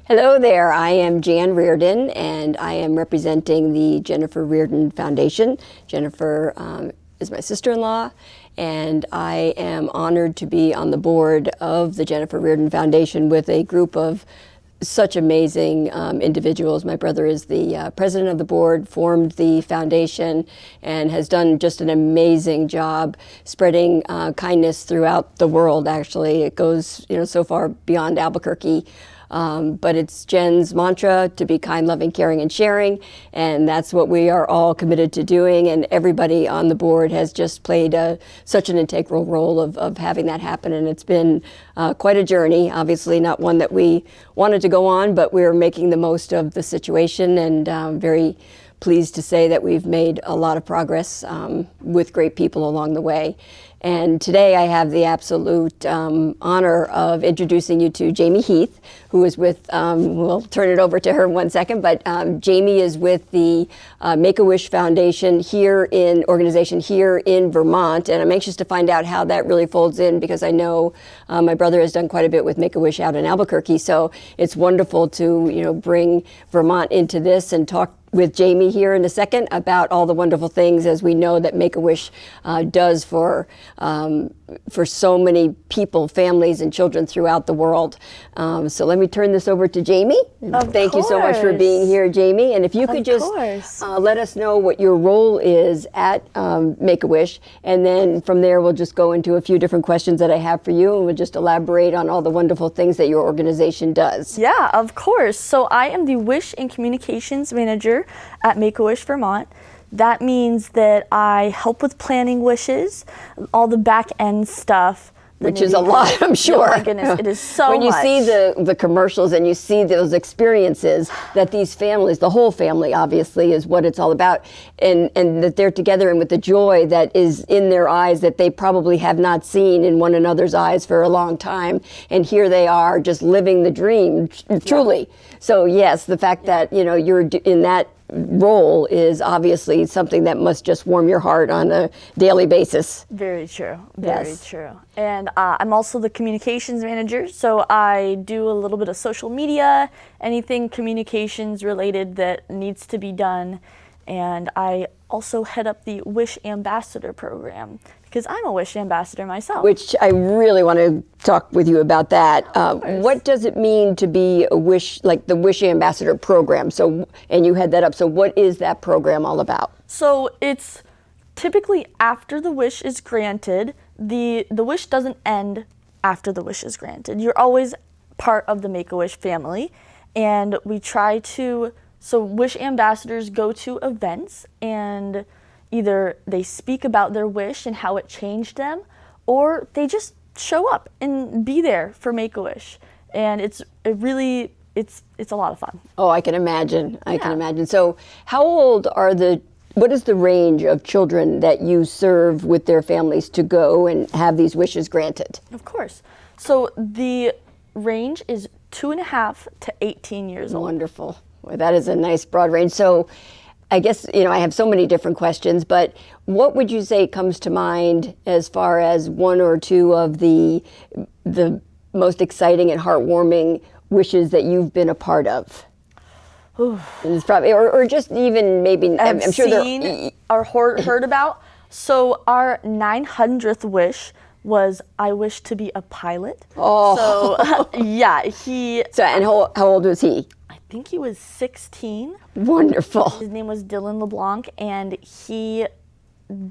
Hello there, I am Jan Reardon and I am representing the Jennifer Reardon Foundation. Jennifer is my sister-in-law and I am honored to be on the board of the Jennifer Reardon Foundation with a group of such amazing individuals. My brother is the president of the board, formed the foundation, and has done just an amazing job spreading kindness throughout the world. Actually, it goes so far beyond Albuquerque. But it's Jen's mantra to be kind, loving, caring, and sharing, and that's what we are all committed to doing, and everybody on the board has just played such an integral role of having that happen, and it's been quite a journey, obviously not one that we wanted to go on, but we're making the most of the situation, and very pleased to say that we've made a lot of progress with great people along the way. And today I have the absolute honor of introducing you to Jamie Heath, who is with, we'll turn it over to her in 1 second, but Jamie is with the Make-A-Wish Foundation organization here in Vermont, and I'm anxious to find out how that really folds in, because I know my brother has done quite a bit with Make-A-Wish out in Albuquerque, so it's wonderful to bring Vermont into this and talk with Jamie here in a second about all the wonderful things, as we know that Make-A-Wish does for so many people, families, and children throughout the world. So let me turn this over to Jamie. Thank you so much for being here, Jamie. And if you could just let us know what your role is at Make-A-Wish, and then from there we'll just go into a few different questions that I have for you, and we'll just elaborate on all the wonderful things that your organization does. Yeah, of course. So I am the Wish and Communications Manager at Make-A-Wish Vermont. That means that I help with planning wishes, all the back end stuff. Which is a lot, I'm sure. Oh my goodness, it is so much. When you see the commercials and you see those experiences that these families, the whole family obviously is what it's all about, and that they're together, and with the joy that is in their eyes that they probably have not seen in one another's eyes for a long time, and here they are just living the dream, truly. So yes, the fact that you're in that role is obviously something that must just warm your heart on a daily basis. Very true, very true. And I'm also the communications manager, so I do a little bit of social media, anything communications related that needs to be done. And I also head up the Wish Ambassador program, because I'm a Wish Ambassador myself. Which I really want to talk with you about that. What does it mean to be a Wish, like the Wish Ambassador program? So, and you head that up. So what is that program all about? So it's typically after the wish is granted. The wish doesn't end after the wish is granted. You're always part of the Make-A-Wish family, and we try to. So Wish Ambassadors go to events, and either they speak about their wish and how it changed them, or they just show up and be there for Make-A-Wish. And it's a lot of fun. Oh, I can imagine. I can imagine. So how old are what is the range of children that you serve with their families to go and have these wishes granted? Of course. So the range is 2.5 to 18 years old. Wonderful. Well, that is a nice broad range. So I guess, I have so many different questions, but what would you say comes to mind as far as one or two of the most exciting and heartwarming wishes that you've been a part of? And it's probably, or just even maybe, I'm sure seen or heard about. So our 900th wish was, I wish to be a pilot. Oh. So yeah, So, and how old was he? I think he was 16. Wonderful. His name was Dylan LeBlanc, and he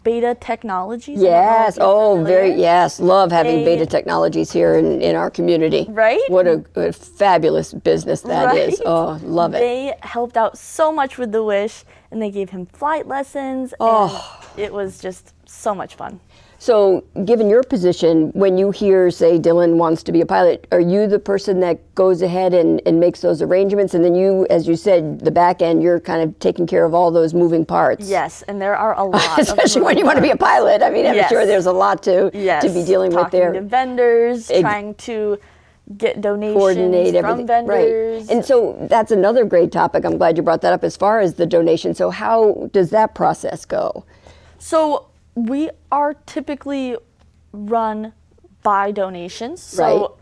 Beta Technologies. Yes. Oh, yes. Love having Beta Technologies here in our community. Right? What a fabulous business that is. Oh, love it. They helped out so much with the wish, and they gave him flight lessons. And it was just so much fun. So, given your position, when you hear, say, Dylan wants to be a pilot, are you the person that goes ahead and makes those arrangements? And then you, as you said, the back end, you're kind of taking care of all those moving parts. Yes, and there are a lot Especially when you want to be a pilot. I mean, I'm sure there's a lot to be dealing with there. Talking to vendors, trying to get donations from vendors. Right. And so that's another great topic. I'm glad you brought that up as far as the donation. So how does that process go? So we are typically run by donations. So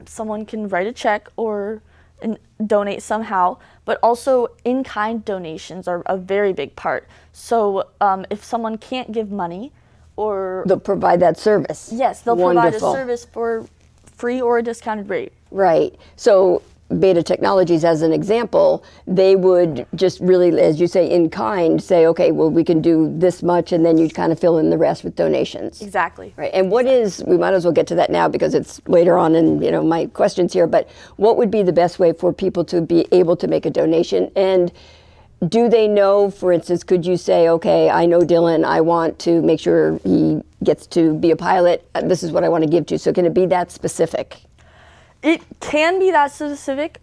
someone can write a check or and donate somehow, but also in-kind donations are a very big part. So if someone can't give money, or they'll provide that service. Yes, they'll Wonderful. provide a service for free or a discounted rate. Right. So Beta Technologies, as an example, they would just really, as you say, in kind, say, okay, well, we can do this much, and then you kind of fill in the rest with donations. Exactly. Right. And what is, we might as well get to that now because it's later on in, my questions here, but what would be the best way for people to be able to make a donation? And do they know, for instance, could you say, okay, I know Dylan, I want to make sure he gets to be a pilot. This is what I want to give to. So can it be that specific? It can be that specific.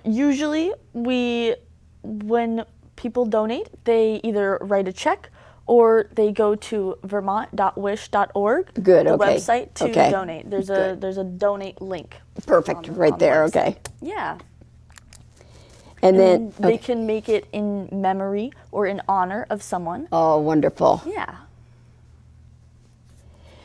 Usually when people donate, they either write a check or they go to vermont.wish.org, Good, the okay. website to Okay. donate. There's a donate link. Perfect, right on the there, website. okay. Yeah. And then, They can make it in memory or in honor of someone. oh, wonderful. Yeah.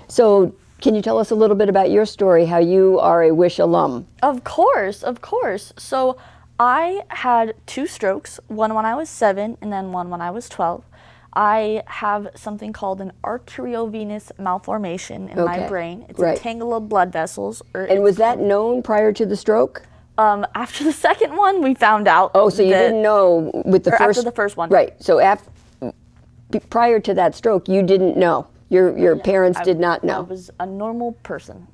So can you tell us a little bit about your story, how you are a Wish alum? Of course, of course. So I had 2 strokes, one when I was 7 and then one when I was 12. I have something called an arteriovenous malformation in my Okay, brain. It's right. a tangle of blood vessels. And was that known prior to the stroke? After the second one, we found out. Oh, so you didn't know with the or first? after the first one. Right. So prior to that stroke, you didn't know. Your parents did not I know. was a normal person.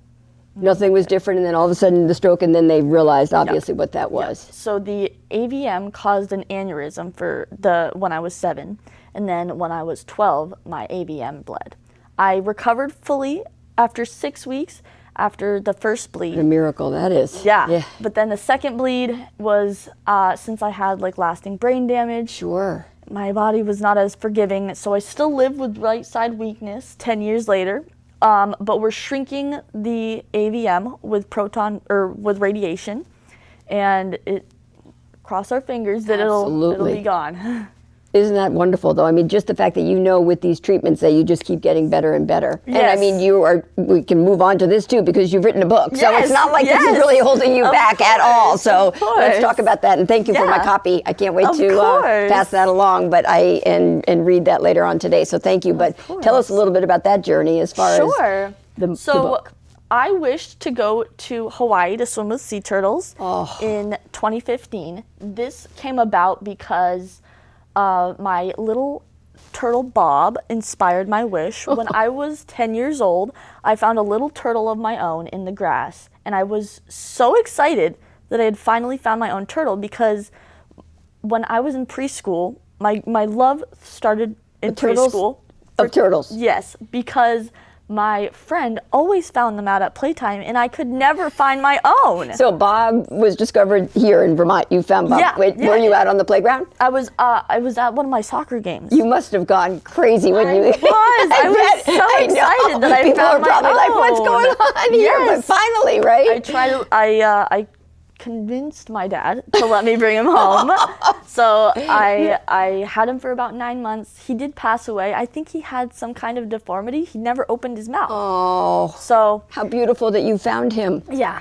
Nothing was different, and then all of a sudden the stroke, and then they realized obviously what that was. So the AVM caused an aneurysm when I was 7, and then when I was 12, my AVM bled. I recovered fully after 6 weeks after the first bleed. What a miracle that is. Yeah. But then the second bleed was since I had lasting brain damage. Sure. My body was not as forgiving, so I still live with right side weakness 10 years later. But we're shrinking the AVM with radiation, and cross our fingers that it'll be gone. Isn't that wonderful, though? I mean, just the fact that with these treatments that you just keep getting better and better. Yes. And I mean, we can move on to this too because you've written a book. So Yes, it's not like this yes. is really holding you Of back at all. So of course. let's talk about that. And thank you for my Yeah. copy. I can't wait Of to course. pass that along, and read that later on today. So thank you. But tell us a little bit about that journey as far as the book. I wished to go to Hawaii to swim with sea turtles in 2015. This came about because my little turtle Bob inspired my wish. When I was 10 years old, I found a little turtle of my own in the grass, and I was so excited that I had finally found my own turtle because when I was in preschool, my love started in preschool. Of turtles. Yes, because my friend always found them out at playtime, and I could never find my own. So Bob was discovered here in Vermont. You found Bob. Yeah, Wait, were you out on the playground? I was at one of my soccer games. You must have gone crazy when you. I was so excited that I People found are probably my like, own. "What's going on here?" Yes. But finally, right? I convinced my dad to let me bring him home. So I had him for about 9 months. He did pass away. I think he had some kind of deformity. He never opened his mouth. Oh, So how beautiful that you found him. yeah.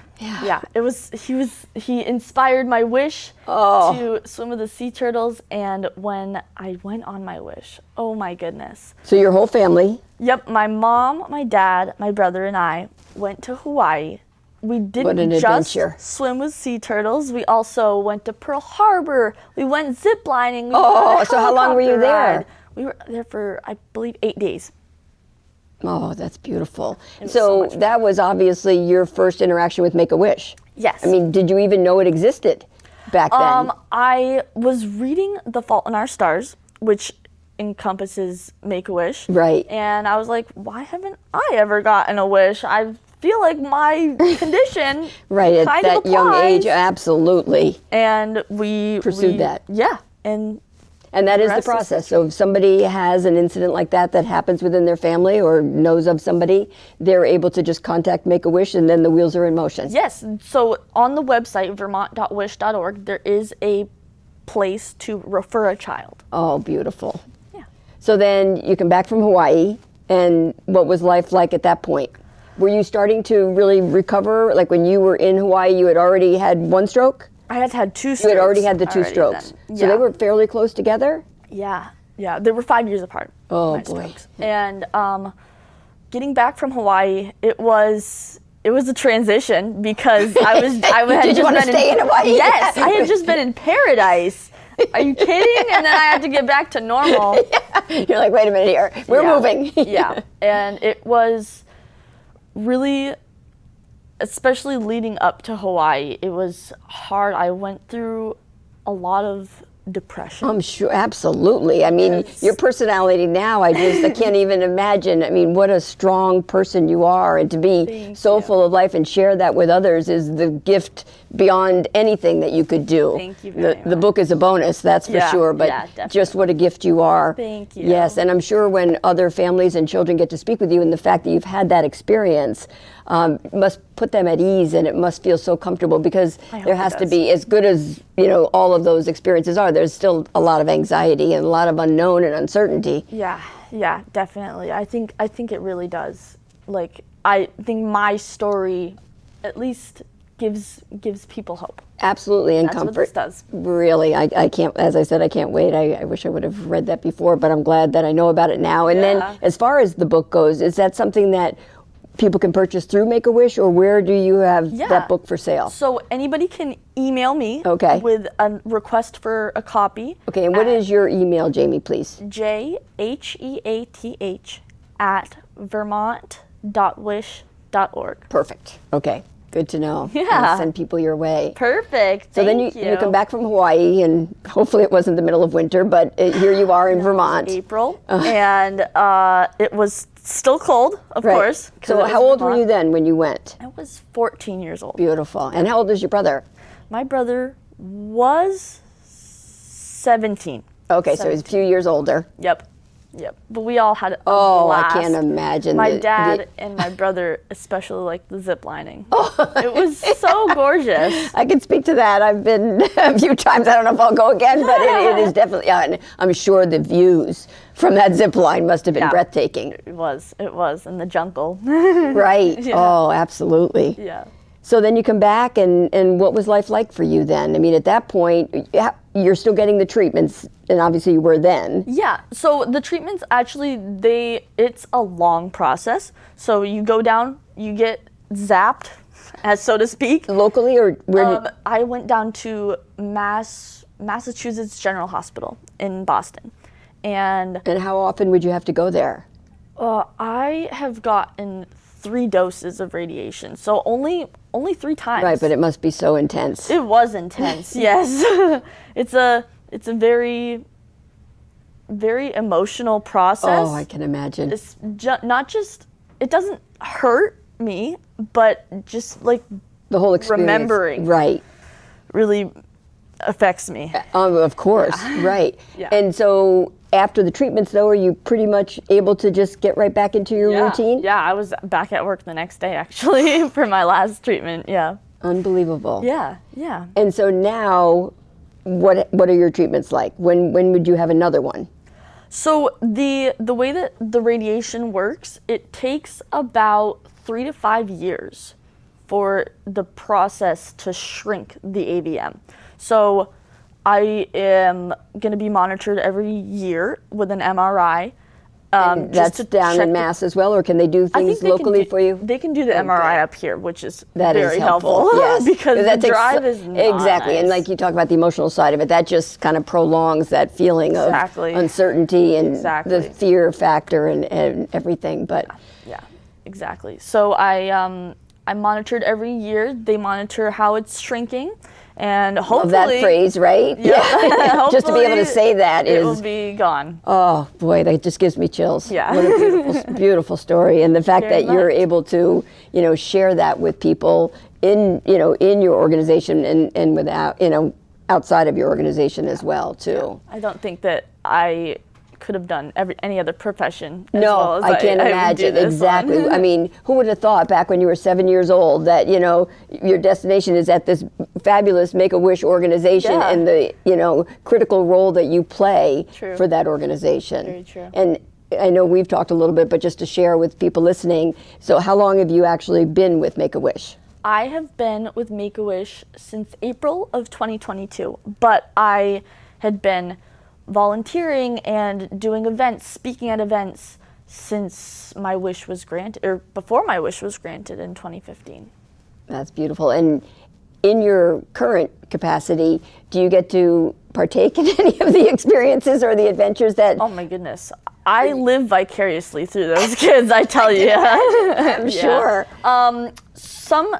He inspired my wish to swim with the sea turtles, and when I went on my wish, oh my goodness. So your whole family. Yep, my mom, my dad, my brother, and I went to Hawaii. We What didn't an just adventure. swim with sea turtles. We also went to Pearl Harbor. We went ziplining. We Oh, went on a so how long were you helicopter there? ride. We were there for, I believe, 8 days. Oh, that's beautiful. was so much that was obviously your first interaction with Make-A-Wish. Yes. I mean, did you even know it existed back then? I was reading The Fault in Our Stars, which encompasses Make-A-Wish. Right. And I was like, why haven't I ever gotten a wish? I feel like my condition Right, at kind of that young age, applies. absolutely. And we Pursued that. Yeah. And And that is the rest is process. So if somebody has an incident like that happens within their family or knows of somebody, they're able to just contact Make-A-Wish and then the wheels are in motion. yes, so on the website, vermont.wish.org, there is a place to refer a child. Oh, beautiful. Yeah. So then you come back from Hawaii, and what was life like at that point? Were you starting to really recover? Like when you were in Hawaii, you had already had one stroke? I had 2 strokes. You had already had the 2 already strokes. then. So they were fairly close together? Yeah. They were 5 years apart. Oh, my boy. strokes. And getting back from Hawaii, it was a transition because I had Did you want to stay in Hawaii? Yes, I had just been in paradise. Are you kidding? And then I had to get back to normal. Yeah. You're like, wait a minute here. We're moving. Yeah. And it was really, especially leading up to Hawaii, it was hard. I went through a lot of depression. I'm sure, absolutely. I mean, your personality now, I can't even imagine. I mean, what a strong person you are, and to be full of life and share that with others is the gift beyond anything that you could do. Thank you very much. The book is a bonus, that's for sure, but just what a gift you are. Thank you. Yes, and I'm sure when other families and children get to speak with you, and the fact that you've had that experience must put them at ease, and it must feel so comfortable, because there has to be, as good as all of those experiences are, there's still a lot of anxiety and a lot of unknown and uncertainty. Yeah, definitely. I think it really does. Like, I think my story at least gives people hope. Absolutely, and That's comfort. what this does. Really, I can't, as I said, I can't wait. I wish I would have read that before, but I'm glad that I know about it now. And then, as far as the book goes, is that something that people can purchase through Make-A-Wish, or where do you have that book for sale? So anybody can email me with a request for a copy. Okay, and what is your email, Jamie, please? jheath@vermont.wish.org. Perfect. Okay. Good to know. Yeah. I'll send people your way. Perfect. So then you come back from Hawaii, and hopefully it wasn't the middle of winter, but here you are in Vermont. April, and it was still cold, of course. So how old were you then when you went? I was 14 years old. Beautiful. And how old is your brother? My brother was 17. Okay, so he's a few years older. Yep. But we all had a I blast. can't imagine. My dad and my brother especially liked the zip lining. It was so gorgeous. I can speak to that. I've been a few times. I don't know if I'll go again, but it is definitely, and I'm sure the views from that zip line must have been breathtaking. It was, in the jungle. Right. Yeah. Oh, absolutely. Yeah. So then you come back, and what was life like for you then? I mean, at that point, you're still getting the treatments, and obviously you were then. Yeah, so the treatments actually, it's a long process. So you go down, you get zapped, as so to speak. Locally, or where? I went down to Massachusetts General Hospital in Boston. And how often would you have to go there? I have gotten 3 doses of radiation, so only 3 times. Right, but it must be so intense. It was intense, yes. It's a very, very emotional process. Oh, I can imagine. It's not just, it doesn't hurt me, but just like the whole experience. Remembering. Right. Really affects me. Of course, right. Yeah. And so after the treatments, though, are you pretty much able to just get right back into your routine? Yeah, I was back at work the next day, actually, for my last treatment, yeah. Unbelievable. Yeah. And so now, what are your treatments like? When would you have another one? So the way that the radiation works, it takes about 3 to 5 years for the process to shrink the AVM. So I am going to be monitored every year with an MRI. That's down in Mass as well, or can they do things locally for you? They can do the MRI up here, which is very helpful. Yes, because the drive is not exactly, nice. And like you talk about the emotional side of it, that just kind of prolongs that feeling of uncertainty and the fear factor and everything. But yeah, exactly. So I'm monitored every year. They monitor how it's shrinking. And hopefully, love that phrase, right? Yeah. Just to be able to say that it will be gone. Oh boy, that just gives me chills. Yeah. What a beautiful, beautiful story, and the fact that you're able to, share that with people in your organization and without, outside of your organization as well too. I don't think that I could have done any other profession as no, well as I can't imagine. Exactly. I mean, who would have thought back when you were 7 years old that, your destination is at this fabulous Make-A-Wish organization and the, critical role that you play for that organization. Very true. And I know we've talked a little bit, but just to share with people listening, so how long have you actually been with Make-A-Wish? I have been with Make-A-Wish since April of 2022, but I had been volunteering and doing events, speaking at events since my wish was granted, or before my wish was granted in 2015. That's beautiful. And in your current capacity, do you get to partake in any of the experiences or the adventures that... Oh my goodness. I live vicariously through those kids, I tell you. I'm sure. Some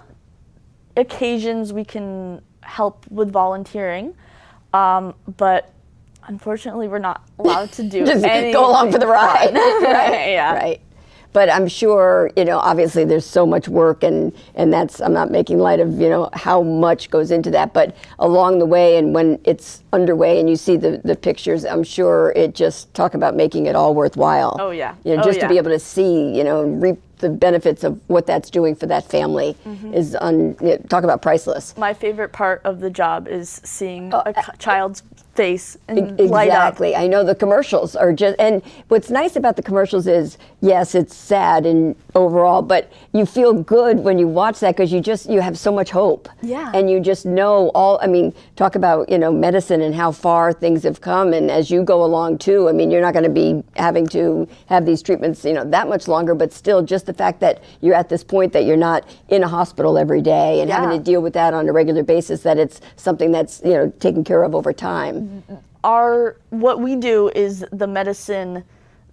occasions we can help with volunteering, but unfortunately we're not allowed to do Just anything. go along for the ride. Right, yeah. Right. But I'm sure, obviously there's so much work and that's, I'm not making light of, how much goes into that, but along the way and when it's underway and you see the pictures, I'm sure it just, talk about making it all worthwhile. Oh yeah. Just to be able to see, and reap the benefits of what that's doing for that family is, talk about priceless. My favorite part of the job is seeing a child's face and light up. Exactly. I know the commercials are just, and what's nice about the commercials is, yes, it's sad and overall, but you feel good when you watch that because you have so much hope. Yeah. And you just know talk about, medicine and how far things have come. And as you go along too, you're not going to be having to have these treatments, that much longer, but still just the fact that you're at this point that you're not in a hospital every day and having to deal with that on a regular basis, that it's something that's, taken care of over time. What we do is the medicine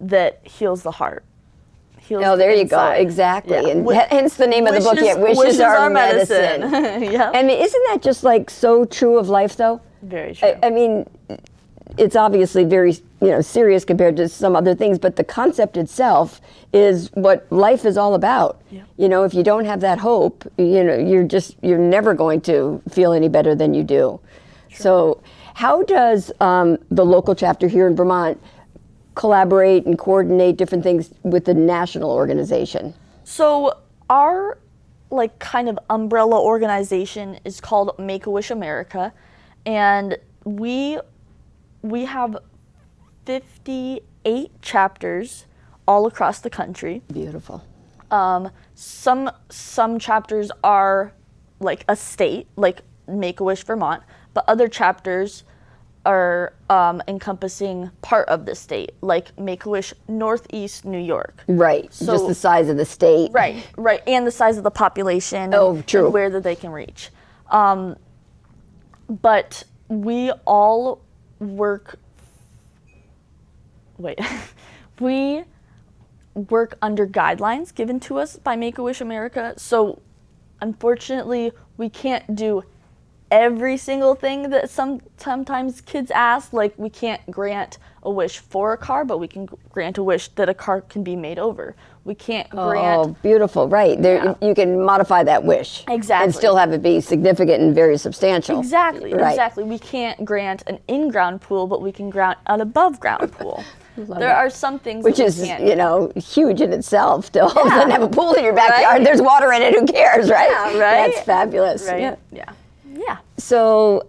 that heals the heart. There you go. Exactly. Yeah. And hence the name of the book. Wishes are medicine. Yeah. Isn't that just like so true of life though? Very true. It's obviously very, serious compared to some other things, but the concept itself is what life is all about. Yeah. If you don't have that hope, you're never going to feel any better than you do. Sure. So how does the local chapter here in Vermont collaborate and coordinate different things with the national organization? So our kind of umbrella organization is called Make-A-Wish America, and we have 58 chapters all across the country. Beautiful. Some chapters are like a state, like Make-A-Wish Vermont, but other chapters are encompassing part of the state, like Make-A-Wish Northeast New York. Right, so, just the size of the state. Right, and the size of the population. True. And where that they can reach. But we all work, we work under guidelines given to us by Make-A-Wish America, so unfortunately we can't do every single thing that sometimes kids ask. Like, we can't grant a wish for a car, but we can grant a wish that a car can be made over. We can't grant... Oh, beautiful, right. You can modify that wish. Exactly. And still have it be significant and very substantial. Exactly, right. Exactly. We can't grant an in-ground pool, but we can grant an above-ground pool. There are some things which that is, we can't huge in itself. To all of a sudden have a pool in your backyard, right? There's water in it, who cares, right? Yeah, right? That's fabulous. Right, yeah. So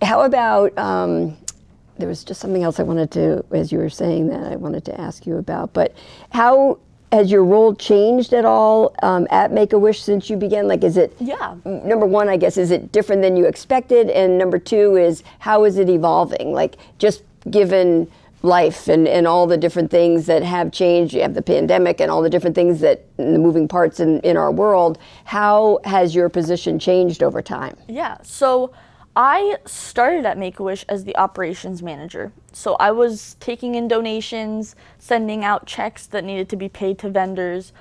how about, there was just something else I wanted to, as you were saying that, I wanted to ask you about, but how has your role changed at all at Make-A-Wish since you began? Like, is it, number one, I guess, is it different than you expected? And number two is, how is it evolving? Like, just given life and all the different things that have changed, you have the pandemic and all the different things that, the moving parts in our world, how has your position changed over time? Yeah, so I started at Make-A-Wish as the operations manager. So I was taking in donations, sending out checks that needed to be paid to vendors.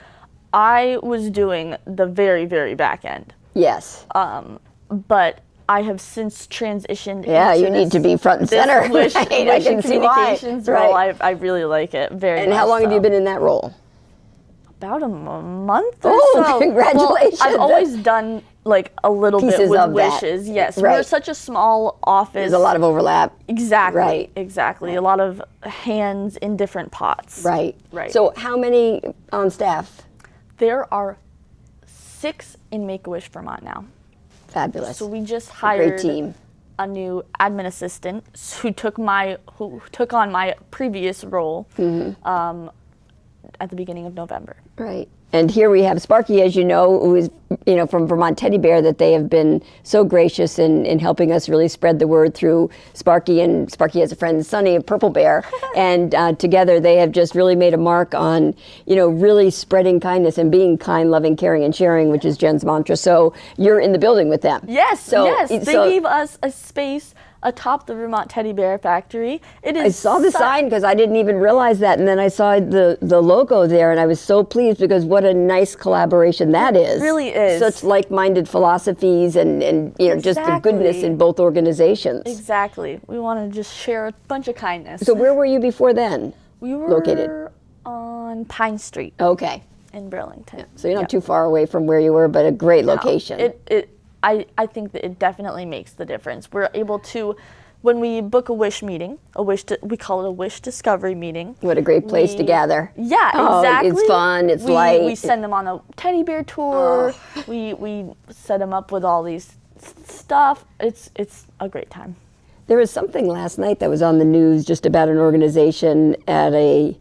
I was doing the very, very back end. Yes. But I have since transitioned into you need to be front and center. Wish I can see why. Role. I really like it very much. And how long have you been in that role? About a month or so. Congratulations. Well, I've always done like a little Pieces bit with of wishes. That. Yes, right. We're such a small office. There's a lot of overlap. Exactly. Right. Exactly. A lot of hands in different pots. Right. Right. So how many on staff? There are 6 in Make-A-Wish Vermont now. Fabulous. So we just hired great team. A new admin assistant who took on my previous role at the beginning of November. Right. And here we have Sparky, as you know, who is, from Vermont Teddy Bear, that they have been so gracious in helping us really spread the word through Sparky. And Sparky has a friend, Sonny, a Purple Bear. And together they have just really made a mark on, really spreading kindness and being kind, loving, caring, and sharing, which is Jen's mantra. So you're in the building with them. Yes, they gave us a space atop the Vermont Teddy Bear Factory. I saw the sign because I didn't even realize that, and then I saw the logo there, and I was so pleased because what a nice collaboration that is. It really is. Such like-minded philosophies and just the goodness in both organizations. Exactly. We want to just share a bunch of kindness. So where were you before then? We were located on Pine Street. Okay. In Burlington. Yeah. So you're not too far away from where you were, but a great location. I think that it definitely makes the difference. We're able to, when we book a wish meeting, we call it a wish discovery meeting. What a great place to gather. Yeah, exactly. It's fun, it's light. We send them on a teddy bear tour. We set them up with all these stuff. It's a great time. There was something last night that was on the news just about an organization at a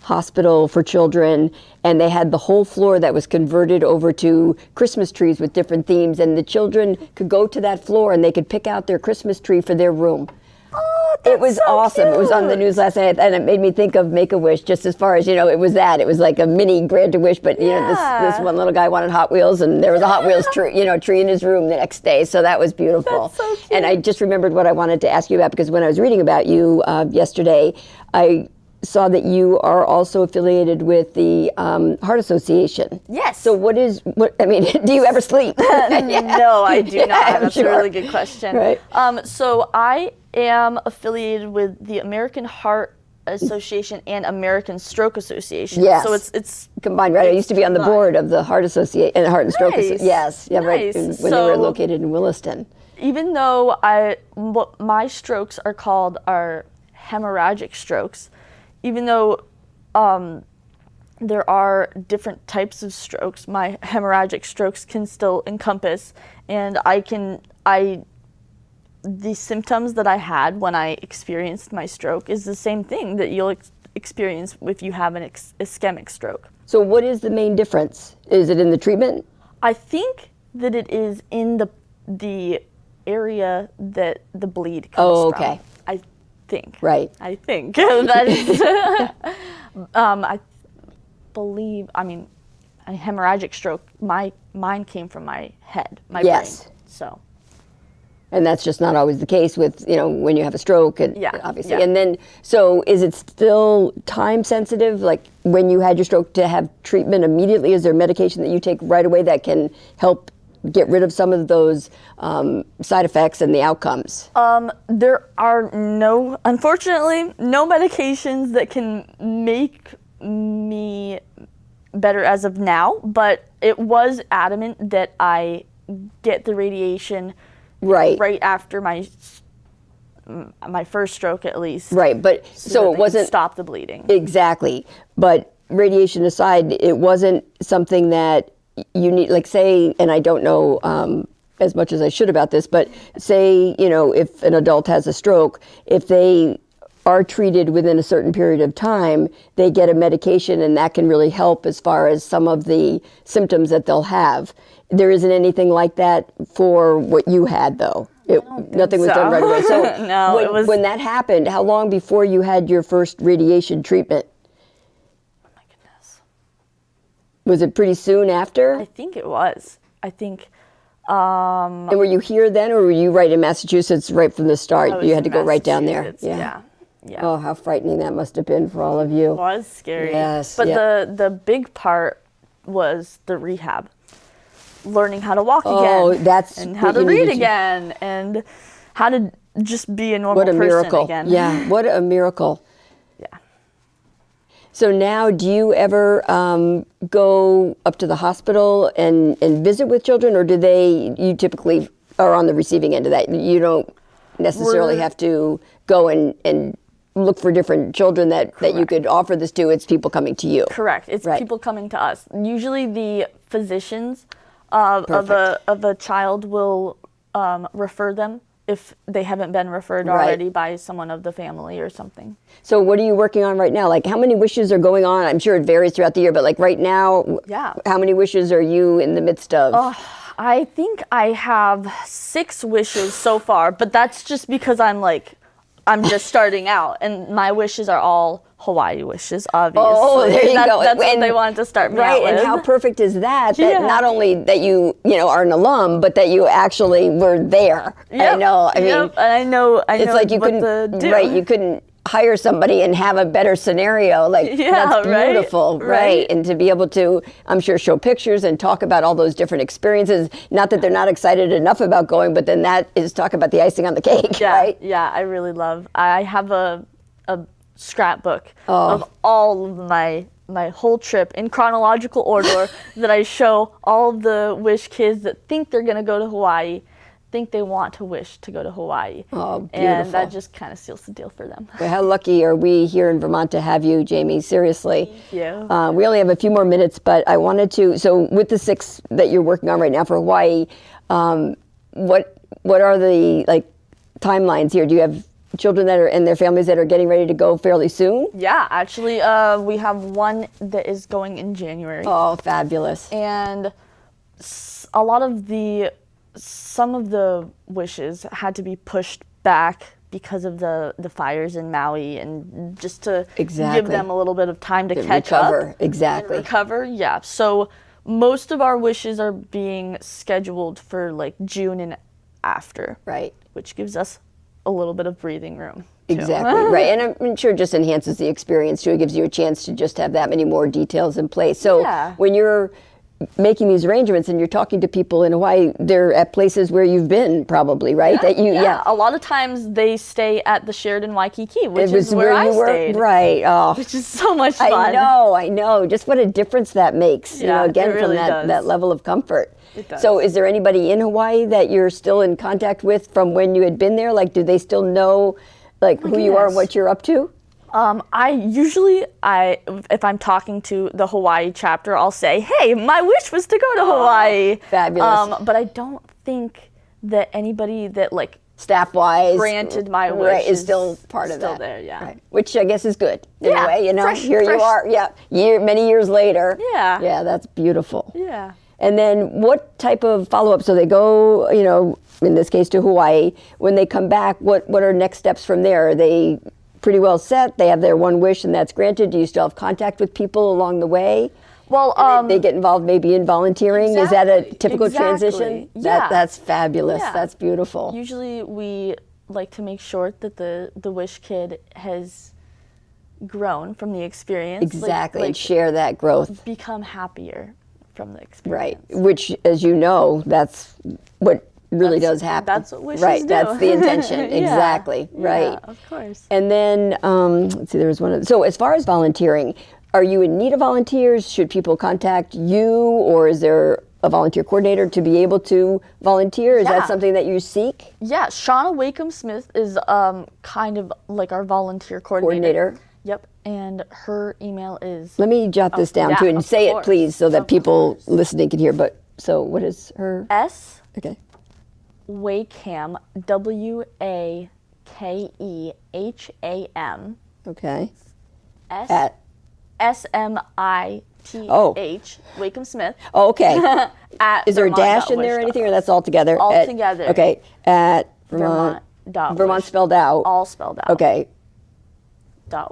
hospital for children, and they had the whole floor that was converted over to Christmas trees with different themes, and the children could go to that floor and they could pick out their Christmas tree for their room. Oh, that's it was so awesome. cute. It was on the news last night, and it made me think of Make-A-Wish, just as far as, it was that. It was like a mini Grant-A-Wish, but, this one little guy wanted Hot Wheels, and there was a Hot Wheels tree in his room the next day, so that was beautiful. That's so cute. And I just remembered what I wanted to ask you about, because when I was reading about you yesterday, I saw that you are also affiliated with the Heart Association. Yes. So do you ever sleep? No, I do not. That's sure. a really good question. Right. So I am affiliated with the American Heart Association and American Stroke Association. Yes. So it's combined, right? I used to be on the board of the Heart Association and Heart and Stroke Association. Yes. Yeah, nice. Right. When they were located in Williston. Even though my strokes are hemorrhagic strokes, even though there are different types of strokes, my hemorrhagic strokes can still encompass, and the symptoms that I had when I experienced my stroke is the same thing that you'll experience if you have an ischemic stroke. So what is the main difference? Is it in the treatment? I think that it is in the area that the bleed comes from. Okay. I think. Right. I think. That is, I believe, a hemorrhagic stroke, mine came from my head, my brain. So. And that's just not always the case with, when you have a stroke, and obviously. Yeah. And then, so is it still time sensitive? Like when you had your stroke, to have treatment immediately? Is there medication that you take right away that can help get rid of some of those side effects and the outcomes? There are unfortunately, no medications that can make me better as of now, but it was adamant that I get the radiation right after my first stroke, at least. Right, but so it wasn't stop the bleeding. Exactly. But radiation aside, it wasn't something that you need, like, say, and I don't know as much as I should about this, but say, if an adult has a stroke, if they are treated within a certain period of time, they get a medication, and that can really help as far as some of the symptoms that they'll have. There isn't anything like that for what you had, though. Nothing was done right away. So no, when that happened, how long before you had your first radiation treatment? Oh my goodness. Was it pretty soon after? I think it was. And were you here then, or were you right in Massachusetts right from the start? You had to go right down there. Yeah. Oh, how frightening that must have been for all of you. It was scary. Yes. But the big part was the rehab. Learning how to walk again. And how to read again. And how to just be a normal person miracle. again. Yeah, what a miracle. Yeah. So now, do you ever go up to the hospital and visit with children, or you typically are on the receiving end of that? You don't necessarily have to go and look for different children that you could offer this to. It's people coming to you. Correct. It's people coming to us. Usually the physicians of a child will refer them if they haven't been referred Right. already by someone of the family or something. So what are you working on right now? Like how many wishes are going on? I'm sure it varies throughout the year, but like right now, Yeah. how many wishes are you in the midst of? I think I have 6 wishes so far, but that's just because I'm just starting out, and my wishes are all Hawaii wishes, obviously. Oh, there you go. That's what And- they wanted to start me Right, out with. and how perfect is that? That Yeah. not only that you are an alum, but that you actually were there. I Yep, know. I mean, yep, and I know it's like you what couldn't, to do. right? You couldn't hire somebody and have a better scenario. Like Yeah, that's right, beautiful, right? right. And to be able to, I'm sure, show pictures and talk about all those different experiences. Not that they're not excited enough about going, but then that is talk about the icing on the cake, Yeah, right? yeah, I really love. I have a scrapbook Oh. of all of my whole trip in chronological order that I show all of the wish kids that think they're gonna go to Hawaii, think they want to wish to go to Hawaii. Oh, And that beautiful. just kind of seals the deal for them. Well, how lucky are we here in Vermont to have you, Jamie? Seriously. Thank you. We only have a few more minutes, but I wanted to. So, with the 6 that you're working on right now for Hawaii, what are the timelines here? Do you have children that are and their families that are getting ready to go fairly soon? Yeah, actually, we have one that is going in January. Oh, fabulous! And some of the wishes had to be pushed back because of the fires in Maui, and just to Exactly. give them a little bit of time to catch recover, up. exactly. And recover, yeah. So most of our wishes are being scheduled for like June and after, Right. which gives us a little bit of breathing room. too. Exactly, right. And I'm sure it just enhances the experience too. It gives you a chance to just have that many more details in place. So Yeah. when you're making these arrangements and you're talking to people in Hawaii, they're at places where you've been probably, right? That you, A lot of times they stay at the Sheraton Waikiki, which It was is where I you were, stayed, right? Oh, which is so much fun. I know. Just what a difference that makes. Yeah, it again, really from does. that level of comfort. It does. So, is there anybody in Hawaii that you're still in contact with from when you had been there? Like, do they still know, who you are and goodness. what you're up to? If I'm talking to the Hawaii chapter, I'll say, "Hey, my wish was to go to Hawaii." Fabulous. But I don't think that anybody that Staff-wise, granted my wish right, is still part of still that. there, yeah. Right. Which I guess is good in Yeah, a way. Here you fresh. are. Yeah, many years later. Yeah. Yeah, that's beautiful. Yeah. And then what type of follow-up? So they go, in this case to Hawaii. When they come back, what are next steps from there? Are they pretty well set? They have their one wish and that's granted. Do you still have contact with people along the way? Well, They get involved maybe in volunteering. Is that a Exactly. typical Exactly. transition? Yeah. That's fabulous. Yeah. That's beautiful. usually we like to make sure that the wish kid has grown from the experience. Exactly. And share that growth. become happier from the Right. experience. Which, as you know, that's what really does happen. That's what wishes Right. do. That's the intention. Yeah. Exactly. Right. Yeah, of course. And then, let's see, there was one. So, as far as volunteering, are you in need of volunteers? Should people contact you, or is there a volunteer coordinator to be able to volunteer? Is Yeah. that something that you seek? Yeah, Shauna Wakeham Smith is kind of like our volunteer coordinator. Yep, and her email is Let me jot this down yeah, too and of say it, course, please, so that of people course. listening can hear. But so, what is her? S Okay. Wakeham WAKEHAM Okay. S At. SMITH Wakeham Smith Oh, okay. at Is there a dash in there or anything, or that's all together? All At- together. Okay. At Vermont. Vermont. Vermont spelled out. all spelled out. Okay.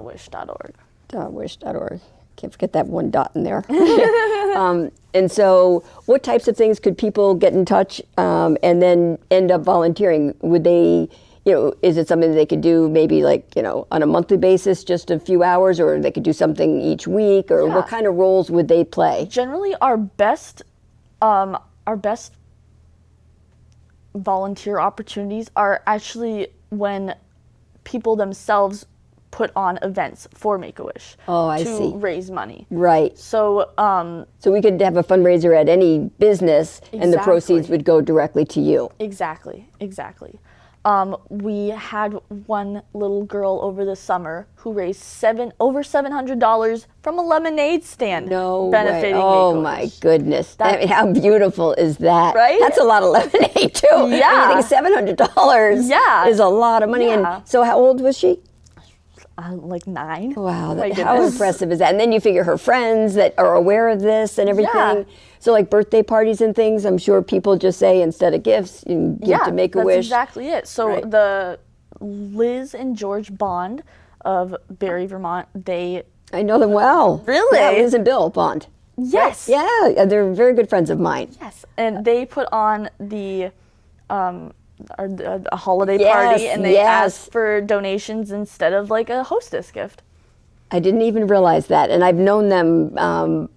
.wish.org. .wish.org. Can't forget that one dot in there. And so, what types of things could people get in touch and then end up volunteering? Would they, is it something that they could do maybe on a monthly basis, just a few hours, or they could do something each week, or Yeah. what kind of roles would they play? Generally, our best volunteer opportunities are actually when people themselves put on events for Make-A-Wish Oh, I to see. raise money. Right. So So we could have a fundraiser at any business, and the proceeds Exactly. would go directly to you. exactly. We had one little girl over the summer who raised over $700 from a lemonade stand. No benefiting way. Oh Make-A-Wish. my goodness. I mean, how beautiful is that? Right? That's a lot of lemonade too. Yeah. I mean, you think $700 Yeah. is a lot of money. Yeah. And so how old was she? Like 9. Wow, My how goodness. impressive is that? And then you figure her friends that are aware of this and everything. Yeah. So like birthday parties and things, I'm sure people just say instead of gifts, you give to Make-A-Wish. That's exactly it. So Right. the Liz and George Bond of Barry, Vermont, they I know them well. Really? Yeah, Liz and Bill Bond. yes, Yeah, they're very good friends of mine. yes, and they put on a holiday Yes, party, and they yes. asked for donations instead of like a hostess gift. I didn't even realize that, and I've known them.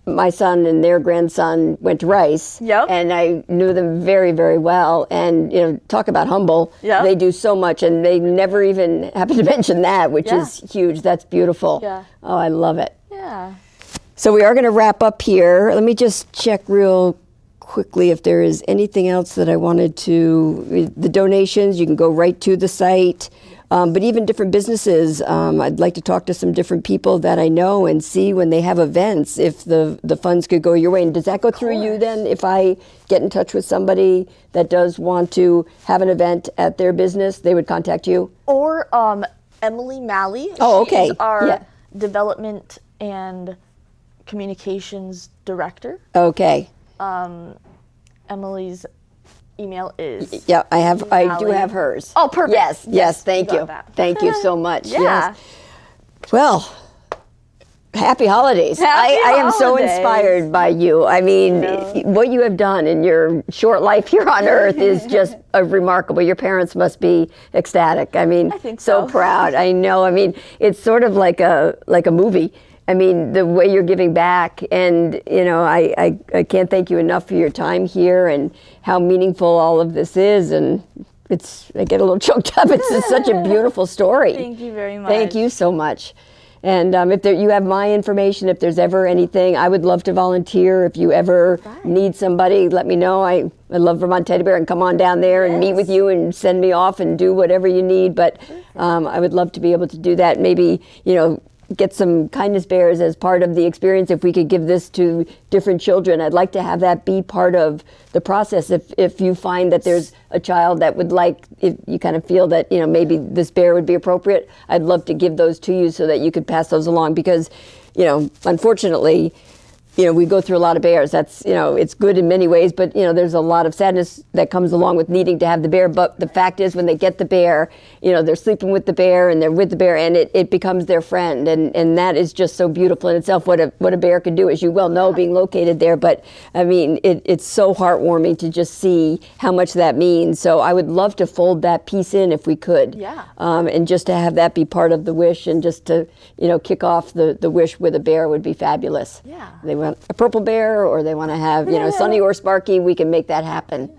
My son and their grandson went to Rice, Yep. and I knew them very, very well. And talk about humble. Yep. They do so much, and they never even happen to mention that, which Yeah. is huge. That's beautiful. Yeah. Oh, I love it. Yeah. So we are going to wrap up here. Let me just check real quickly if there is anything else that I wanted to. The donations, you can go right to the site. But even different businesses, I'd like to talk to some different people that I know and see when they have events if the funds could go your way. And does that go through you then? If I get in touch with somebody that does want to have an event at their business, they would contact you? Or Emily Malley. Oh, She okay. is our Yeah. development and communications director. Okay. Emily's email is Yeah, I do Malley. have hers. Oh, perfect. Yes, Yes, thank you you. got that. Thank you so much. Yeah. Yes. Well, happy holidays. Happy I am so holidays. inspired by you. I mean, what you have done in your short life here on earth is just remarkable. Your parents must be ecstatic. I mean, I think so so. proud. I know. I mean, it's sort of like a movie. I mean, the way you're giving back, and I can't thank you enough for your time here and how meaningful all of this is. And I get a little choked up. It's just such a beautiful story. Thank you very much. Thank you so much. And if you have my information, if there's ever anything, I would love to volunteer. If you ever need somebody, let me know. I love Vermont Teddy Bear, and come on down there and meet with you and send me off and do whatever you need. But I would love to be able to do that. Maybe, get some kindness bears as part of the experience. If we could give this to different children, I'd like to have that be part of the process. If you find that there's a child that would like, if you kind of feel that maybe this bear would be appropriate, I'd love to give those to you so that you could pass those along, because unfortunately we go through a lot of bears. That's, it's good in many ways, but, there's a lot of sadness that comes along with needing to have the bear. But the fact is, when they get the bear, they're sleeping with the bear and they're with the bear, and it becomes their friend. And that is just so beautiful in itself, what a bear can do, as you well know, being located there. But I mean, it's so heartwarming to just see how much that means. So I would love to fold that piece in if we could. Yeah. And just to have that be part of the wish, and just to, kick off the wish with a bear would be fabulous. Yeah. They want a purple bear, or they want to have, Sunny or Sparky, we can make that happen.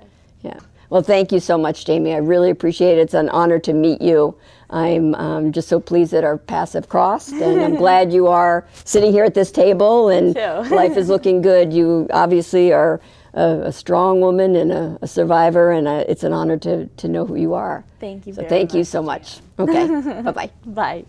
Yeah. Well, thank you so much, Jamie. I really appreciate it. It's an honor to meet you. I'm just so pleased that our paths have crossed, and I'm glad you are sitting here at this table, and life is looking good. You obviously are a strong woman and a survivor, and it's an honor to know who you are. Thank you So very thank you much. so much. Okay. Bye-bye. Bye.